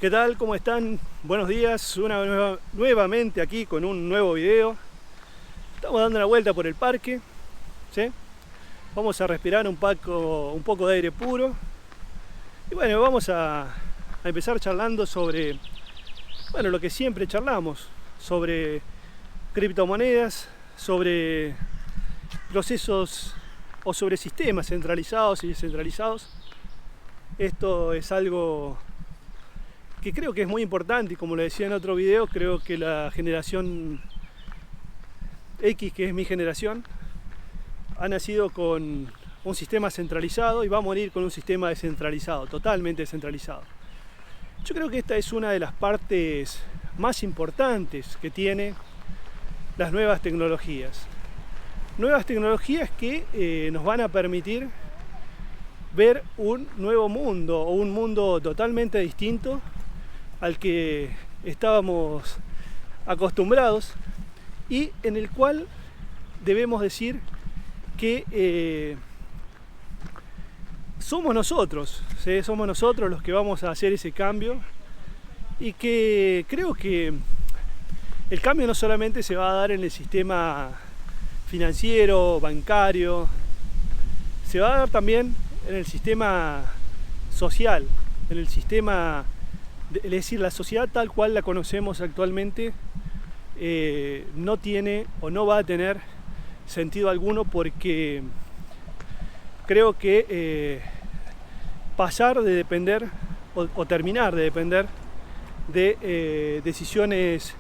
¿Qué tal? ¿Cómo están? Buenos días, nuevamente aquí con un nuevo video. Estamos dando una vuelta por el parque, ¿sí? Vamos a respirar un poco de aire puro. Y bueno, vamos a empezar charlando sobre, bueno, lo que siempre charlamos, sobre criptomonedas, sobre procesos o sobre sistemas centralizados y descentralizados. Esto es algo que creo que es muy importante y, como lo decía en otro video, creo que la generación X, que es mi generación, ha nacido con un sistema centralizado y va a morir con un sistema descentralizado, totalmente descentralizado. Yo creo que esta es una de las partes más importantes que tiene las nuevas tecnologías. Nuevas tecnologías que nos van a permitir ver un nuevo mundo, o un mundo totalmente distinto al que estábamos acostumbrados, y en el cual debemos decir que somos nosotros, ¿sí? Somos nosotros los que vamos a hacer ese cambio, y que creo que el cambio no solamente se va a dar en el sistema financiero, bancario, se va a dar también en el sistema social, en el sistema, es decir, la sociedad tal cual la conocemos actualmente no tiene o no va a tener sentido alguno, porque creo que pasar de depender o terminar de depender de decisiones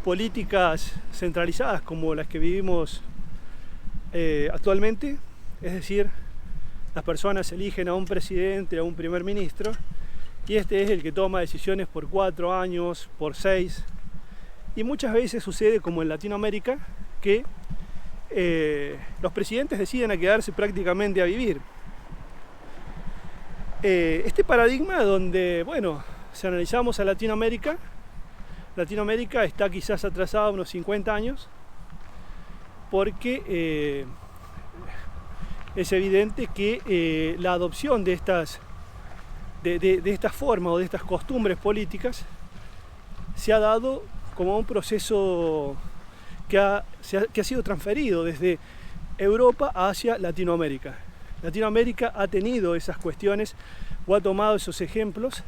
políticas centralizadas como las que vivimos actualmente, es decir, las personas eligen a un presidente, a un primer ministro, y este es el que toma decisiones por 4 años, por 6, y muchas veces sucede como en Latinoamérica, que los presidentes deciden a quedarse prácticamente a vivir. Este paradigma donde, bueno, si analizamos a Latinoamérica está quizás atrasada unos 50 años, porque es evidente que la adopción de estas formas o de estas costumbres políticas se ha dado como un proceso que ha sido transferido desde Europa hacia Latinoamérica. Latinoamérica ha tenido esas cuestiones o ha tomado esos ejemplos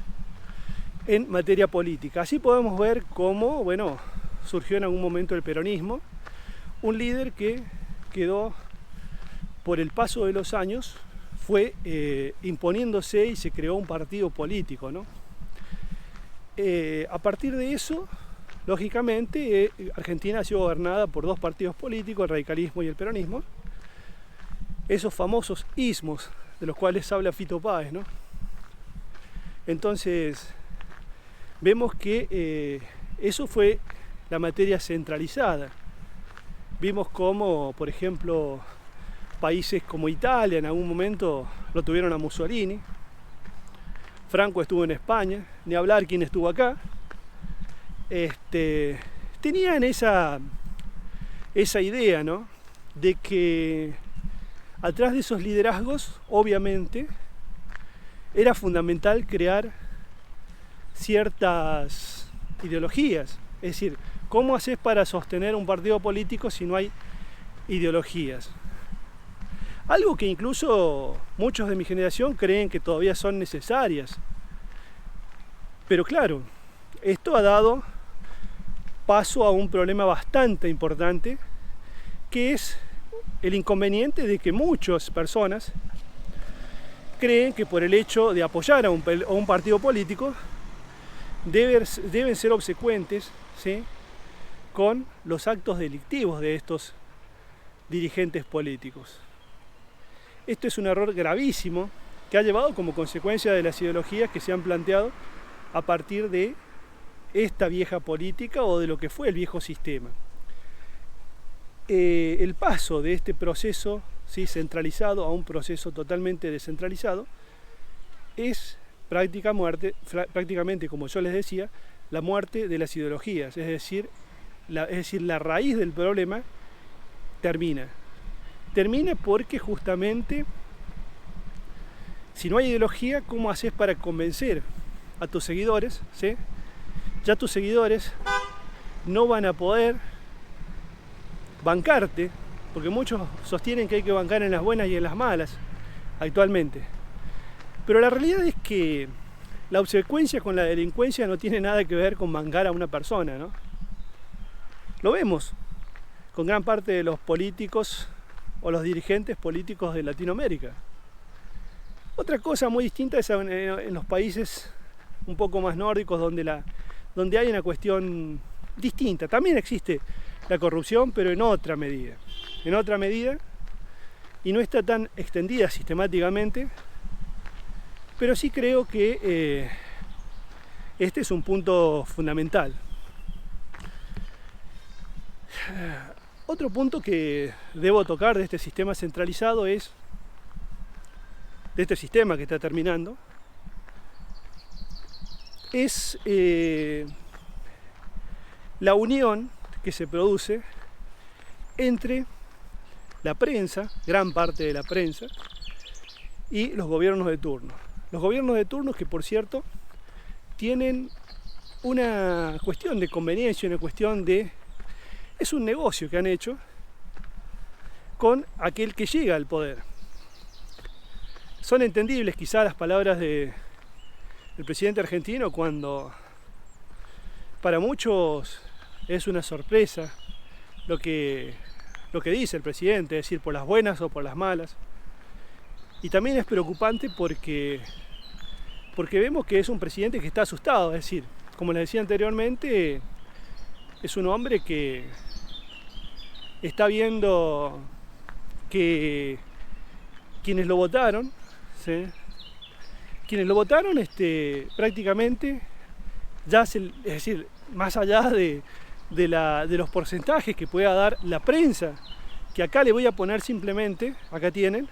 en materia política. Así podemos ver cómo, bueno, surgió en algún momento el peronismo, un líder que quedó, por el paso de los años, fue imponiéndose y se creó un partido político, ¿no? A partir de eso, lógicamente, Argentina ha sido gobernada por 2 partidos políticos, el radicalismo y el peronismo. Esos famosos ismos de los cuales habla Fito Páez, ¿no? Entonces, vemos que eso fue la materia centralizada. Vimos cómo, por ejemplo, países como Italia en algún momento lo tuvieron a Mussolini. Franco estuvo en España, ni hablar quién estuvo acá. Tenían esa idea, ¿no?, de que atrás de esos liderazgos, obviamente, era fundamental crear ciertas ideologías. Es decir, ¿cómo haces para sostener un partido político si no hay ideologías? Algo que incluso muchos de mi generación creen que todavía son necesarias. Pero claro, esto ha dado paso a un problema bastante importante, que es el inconveniente de que muchas personas creen que por el hecho de apoyar a un partido político deben ser obsecuentes, ¿sí?, con los actos delictivos de estos dirigentes políticos. Esto es un error gravísimo que ha llevado como consecuencia de las ideologías que se han planteado a partir de esta vieja política o de lo que fue el viejo sistema. El paso de este proceso, ¿sí?, centralizado a un proceso totalmente descentralizado es prácticamente, como yo les decía, la muerte de las ideologías, es decir, la raíz del problema termina porque justamente, si no hay ideología, ¿cómo haces para convencer a tus seguidores, ¿sí? Ya tus seguidores no van a poder bancarte, porque muchos sostienen que hay que bancar en las buenas y en las malas actualmente. Pero la realidad es que la obsecuencia con la delincuencia no tiene nada que ver con bancar a una persona, ¿no? Lo vemos con gran parte de los políticos o los dirigentes políticos de Latinoamérica. Otra cosa muy distinta es en los países un poco más nórdicos donde hay una cuestión distinta. También existe la corrupción, pero en otra medida. En otra medida, y no está tan extendida sistemáticamente, pero sí creo que este es un punto fundamental. Otro punto que debo tocar de este sistema centralizado es, de este sistema que está terminando, es la unión que se produce entre la prensa, gran parte de la prensa, y los gobiernos de turno. Los gobiernos de turno que, por cierto, tienen una cuestión de conveniencia, una cuestión de... Es un negocio que han hecho con aquel que llega al poder. Son entendibles quizás las palabras del presidente argentino cuando para muchos es una sorpresa lo que dice el presidente, es decir, por las buenas o por las malas. Y también es preocupante porque vemos que es un presidente que está asustado, es decir, como les decía anteriormente, es un hombre que está viendo que quienes lo votaron, ¿sí? Prácticamente ya es decir, más allá de los porcentajes que pueda dar la prensa, que acá le voy a poner simplemente, acá tienen,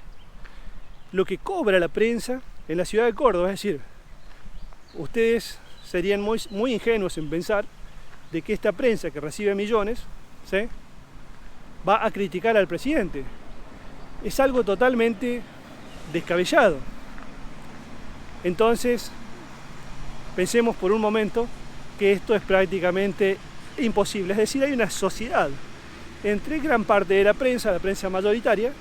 lo que cobra la prensa en la ciudad de Córdoba. Es decir, ustedes serían muy ingenuos en pensar de que esta prensa que recibe millones, ¿sí?, va a criticar al presidente. Es algo totalmente descabellado. Entonces, pensemos por un momento que esto es prácticamente imposible. Es decir, hay una sociedad entre gran parte de la prensa mayoritaria,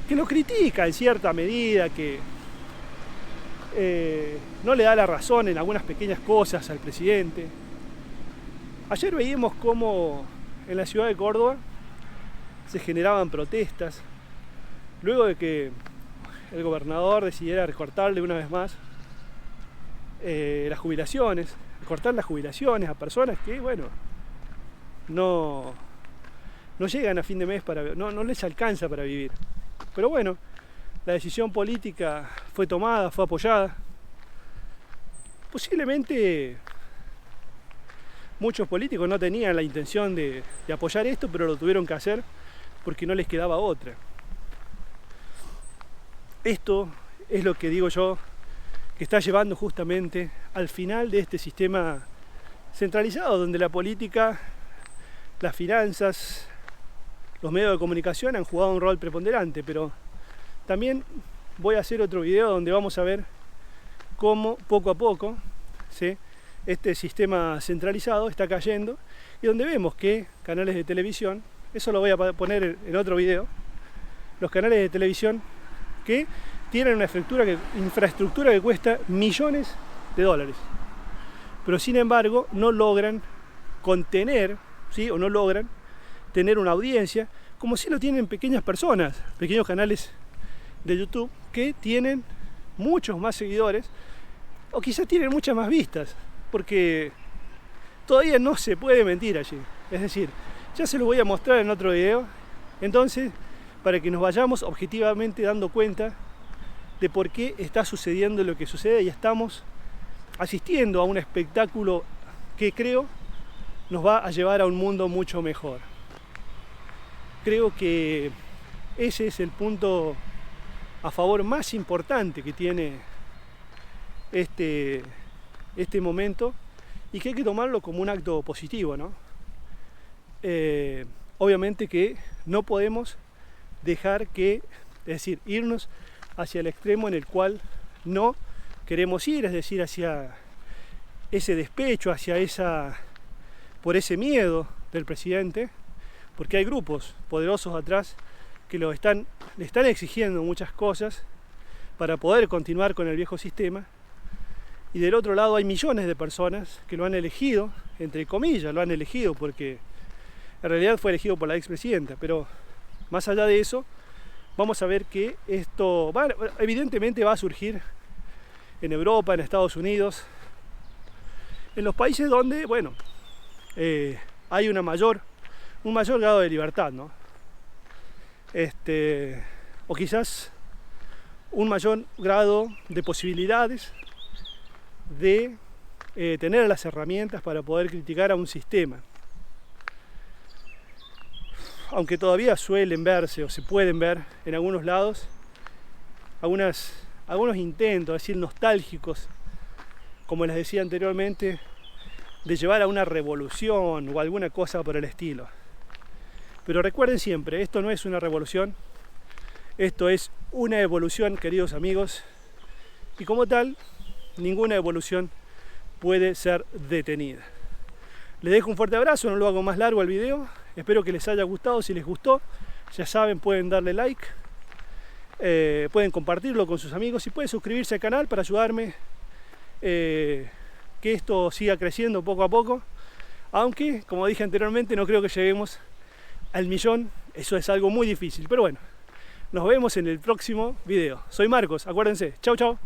que lo critica en cierta medida, que no le da la razón en algunas pequeñas cosas al presidente. Ayer veíamos cómo en la ciudad de Córdoba se generaban protestas luego de que el gobernador decidiera recortarle una vez más las jubilaciones, cortar las jubilaciones a personas que, bueno, no llegan a fin de mes, no les alcanza para vivir. Pero bueno, la decisión política fue tomada, fue apoyada. Posiblemente muchos políticos no tenían la intención de apoyar esto, pero lo tuvieron que hacer porque no les quedaba otra. Esto es lo que digo yo, que está llevando justamente al final de este sistema centralizado, donde la política, las finanzas, los medios de comunicación han jugado un rol preponderante. Pero también voy a hacer otro video donde vamos a ver cómo poco a poco, ¿sí?, este sistema centralizado está cayendo, y donde vemos que canales de televisión, eso lo voy a poner en otro video, los canales de televisión que tienen una infraestructura que cuesta millones de dólares, pero sin embargo no logran contener, ¿sí?, o no logran tener una audiencia como si lo tienen pequeñas personas, pequeños canales de YouTube que tienen muchos más seguidores, o quizás tienen muchas más vistas, porque todavía no se puede mentir allí. Es decir, ya se lo voy a mostrar en otro video. Entonces, para que nos vayamos objetivamente dando cuenta de por qué está sucediendo lo que sucede, y estamos asistiendo a un espectáculo que creo nos va a llevar a un mundo mucho mejor. Creo que ese es el punto a favor más importante que tiene este momento, y que hay que tomarlo como un acto positivo, ¿no? Obviamente que no podemos dejar irnos hacia el extremo en el cual no queremos ir, es decir, hacia ese despecho, por ese miedo del presidente, porque hay grupos poderosos atrás que le están exigiendo muchas cosas para poder continuar con el viejo sistema. Y del otro lado hay millones de personas que lo han elegido, entre comillas, lo han elegido porque en realidad fue elegido por la expresidenta. Pero más allá de eso, vamos a ver que esto evidentemente va a surgir en Europa, en Estados Unidos, en los países donde, bueno, hay un mayor grado de libertad, ¿no? O quizás un mayor grado de posibilidades de tener las herramientas para poder criticar a un sistema. Aunque todavía suelen verse o se pueden ver en algunos lados algunos intentos, es decir, nostálgicos, como les decía anteriormente, de llevar a una revolución o alguna cosa por el estilo. Pero recuerden siempre, esto no es una revolución, esto es una evolución, queridos amigos, y como tal, ninguna evolución puede ser detenida. Les dejo un fuerte abrazo, no lo hago más largo el video, espero que les haya gustado. Si les gustó, ya saben, pueden darle like, pueden compartirlo con sus amigos y pueden suscribirse al canal para ayudarme que esto siga creciendo poco a poco, aunque, como dije anteriormente, no creo que lleguemos al 1.000.000, eso es algo muy difícil, pero bueno, nos vemos en el próximo video. Soy Marcos, acuérdense, chau chau.